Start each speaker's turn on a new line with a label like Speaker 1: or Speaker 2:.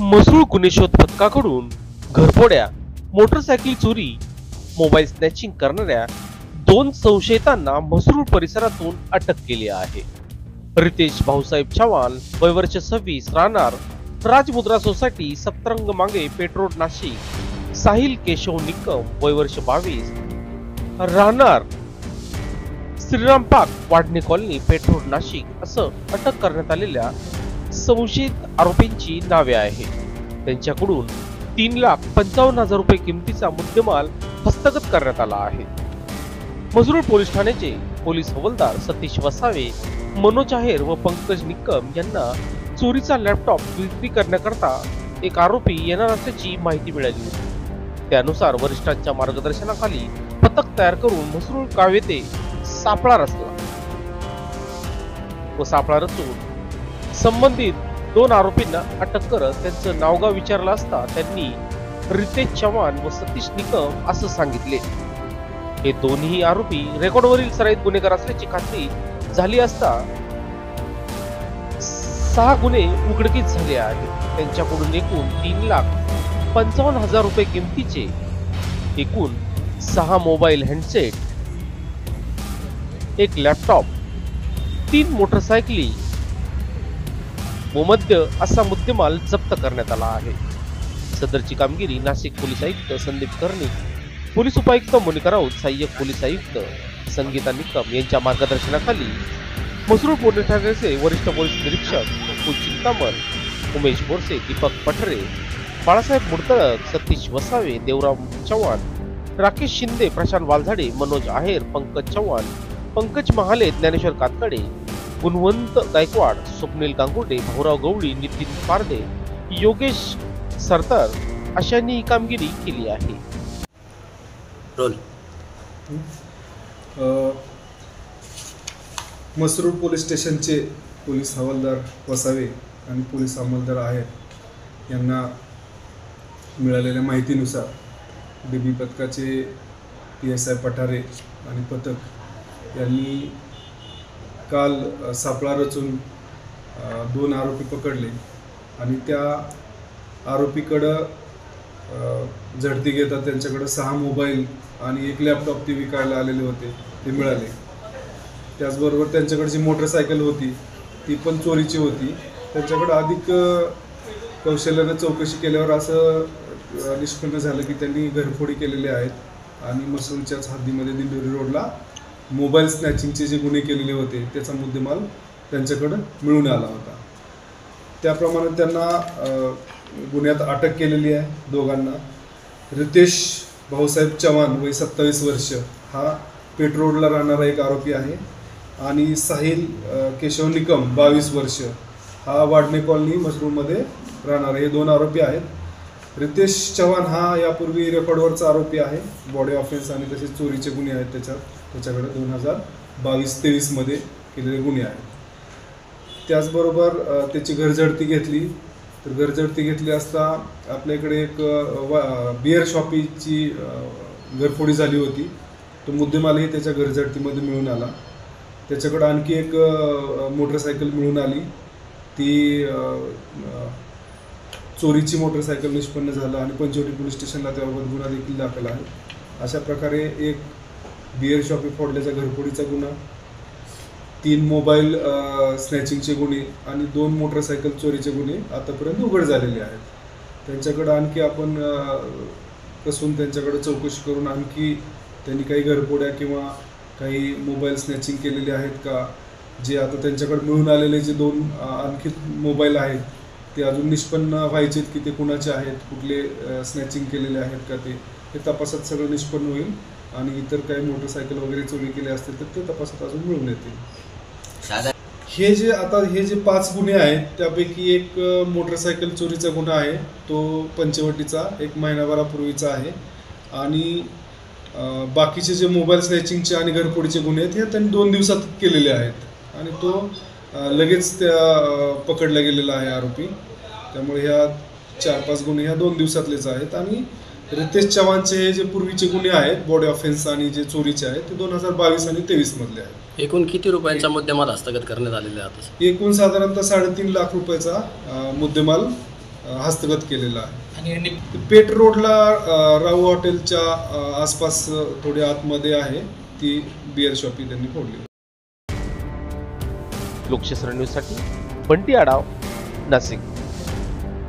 Speaker 1: मसरूळ गुन्हे शोध पथकाकडून घरफोड्या, मोटरसायकल चोरी, मोबाईल स्नॅचिंग करणाऱ्या 2 संशयितांना मसरूळ परिसरातून अटक केली आहे. रितेश भाऊसाहेब चव्हाण वय वर्ष 26 राहणार राजमुद्रा सोसायटी सप्तरंग मागे पेठ रोड नाशिक, साहिल केशव निकम वय वर्ष 22 राहणार श्रीराम पार्क वाडणे कॉलनी पेठ रोड नाशिक असं अटक करण्यात आलेल्या संशयित आरोपींची नावे आहे. त्यांच्याकडून 3,55,000 रुपये किमतीचा मुद्देमाल हस्तगत करण्यात आला आहे. मसरूळ पोलीस ठाण्याचे पोलीस हवालदार सतीश वसावे, मनोज आहेर व पंकज निकम यांना चोरीचा लॅपटॉप विक्री करण्याकरता एक आरोपी येणार असल्याची माहिती मिळाली होती. त्यानुसार वरिष्ठांच्या मार्गदर्शनाखाली पथक तयार करून मसरूळ गाव येथे सापळा रचला व सापळा रचून संबंधित 2 आरोपींना अटक करत त्यांचं नावगाव विचारलं असता त्यांनी रितेश चव्हाण व सतीश निकम असं सांगितले. हे दोन्ही आरोपी रेकॉर्डवरील सराईत गुन्हेगार असल्याची खात्री झाली असता 6 गुन्हे उघडकीस झाले आहेत. त्यांच्याकडून एकूण 3,55,000 रुपये किमतीचे एकूण 6 मोबाईल हँडसेट, 1 लॅपटॉप, 3 मोटरसायकली व मद्य असा मुद्देमाल जप्त करण्यात आला आहे. सदरची कामगिरी नाशिक पोलीस आयुक्त संदीप कर्णिक, पोलीस उपायुक्त मोनिका राऊत, सहाय्यक पोलीस आयुक्त संगीता निकम यांच्या मार्गदर्शनाखाली मसरूळ पोलीस ठाण्याचे वरिष्ठ पोलीस निरीक्षक मुकुल चिंतामण, उमेश बोरसे, दीपक पठरे, बाळासाहेब मुडतळक, सतीश वसावे, देवराम चव्हाण, राकेश शिंदे, प्रशांत वालझाडे, मनोज आहेर, पंकज चव्हाण, पंकज महाले, ज्ञानेश्वर कातकडे, गुणवंत गायकवाड, स्वप्नील गांगुर्डे, भाऊराव गवळी, नितीन पारदे, योगेश सरदार अशांनी ही कामगिरी केली आहे.
Speaker 2: रोल
Speaker 3: मसरूळ पोलीस स्टेशनचे पोलीस हवालदार वसावे आणि पोलीस अंमलदार आहेत यांना मिळालेल्या माहितीनुसार डीबी पथकाचे PSI पठारे आणि पथक यांनी काल सापळा रचून 2 आरोपी पकडले आणि त्या आरोपीकडं झडती घेतात त्यांच्याकडं 6 मोबाईल आणि 1 लॅपटॉप ते विकायला आलेले होते ते मिळाले. त्याचबरोबर त्यांच्याकडे जी मोटरसायकल होती ती पण चोरीची होती. त्यांच्याकडं अधिक कौशल्यानं चौकशी केल्यावर असं निष्पन्न झालं की त्यांनी घरफोडी केलेले आहेत आणि मसरूळच्याच हद्दीमध्ये दिंडोरी रोडला मोबाईल स्नॅचिंगचे जे गुन्हे केलेले होते त्याचा मुद्देमाल त्यांच्याकडं मिळून आला होता. त्याप्रमाणे त्यांना गुन्ह्यात अटक केलेली आहे. दोघांना रितेश भाऊसाहेब चव्हाण वय 27 वर्ष हा पेठ रोडला राहणारा एक आरोपी आहे आणि साहिल केशव निकम 22 वर्ष हा वाडणे कॉलनी मसरूळमध्ये राहणारा, हे 2 आरोपी आहेत. रितेश चव्हाण हा यापूर्वी रेकॉर्डवरचा आरोपी आहे. बॉडी ऑफेन्स आणि तसेच चोरीचे गुन्हे आहेत त्याच्याकडे 2022-23 मध्ये केलेले गुन्हे आहेत. त्याचबरोबर त्याची घरझडती घेतली तर घरझडती घेतली असता आपल्याकडे एक बिअर शॉपीची घरफोडी झाली होती. तो मुद्देमालही त्याच्या घरझडतीमध्ये मिळून आला. त्याच्याकडे आणखी एक मोटरसायकल मिळून आली. ती चोरीची मोटरसायकल निष्पन्न झालं आणि पंचवटी पोलीस स्टेशनला त्याबाबत गुन्हा देखील दाखल आहे. अशा प्रकारे एक बिअर शॉपी फोडल्याचा घरफोडीचा गुन्हा, 3 मोबाईल स्नॅचिंगचे गुन्हे आणि 2 मोटरसायकल चोरीचे गुन्हे आतापर्यंत उघड झालेले आहेत. त्यांच्याकडं आणखी आपण कसून त्यांच्याकडे चौकशी करून आणखी त्यांनी काही घरफोड्या किंवा काही मोबाईल स्नॅचिंग केलेले आहेत का, जे आता त्यांच्याकडे मिळून आलेले जे 2 आणखी मोबाईल आहेत ते अजून निष्पन्न व्हायचेत की ते कुणाचे आहेत, कुठले स्नॅचिंग केलेले आहेत का, हे तपासात सगळं निष्पन्न होईल आणि इतर काही मोटरसायकल वगैरे चोरी केले असतील तर ते तपासात अजून मिळून येतील. हे जे 5 गुन्हे आहेत त्यापैकी एक मोटरसायकल चोरीचा गुन्हा आहे, तो पंचवटीचा 1 महिनाभरापूर्वीचा आहे आणि बाकीचे जे मोबाईल स्नॅचिंगचे आणि घरफोडीचे गुन्हे आहेत हे त्यांनी 2 दिवसात केलेले आहेत आणि तो लगेच त्या पकडला गेलेला आहे आरोपी. त्यामुळे ह्या 4-5 गुन्हे ह्या 2 दिवसातलेच आहेत आणि रितेश चव्हाणचे हे जे पूर्वीचे गुन्हे आहेत बॉडी ऑफेन्स आणि जे चोरीचे आहेत ते 2022 आणि 23 मधले आहेत.
Speaker 2: एकूण किती रुपयांचा मुद्देमाल हस्तगत करण्यात आलेला आहे?
Speaker 3: एकूण साधारणतः 3.5 लाख रुपयाचा मुद्देमाल हस्तगत केलेला आहे.
Speaker 2: आणि यांनी
Speaker 3: पेठ रोडला राऊ हॉटेलच्या आसपास थोडी आतमध्ये आहे ती बिअर शॉपी त्यांनी फोडली.
Speaker 1: लोकशास्त्र न्यूजसाठी बंटी आढाव, नाशिक.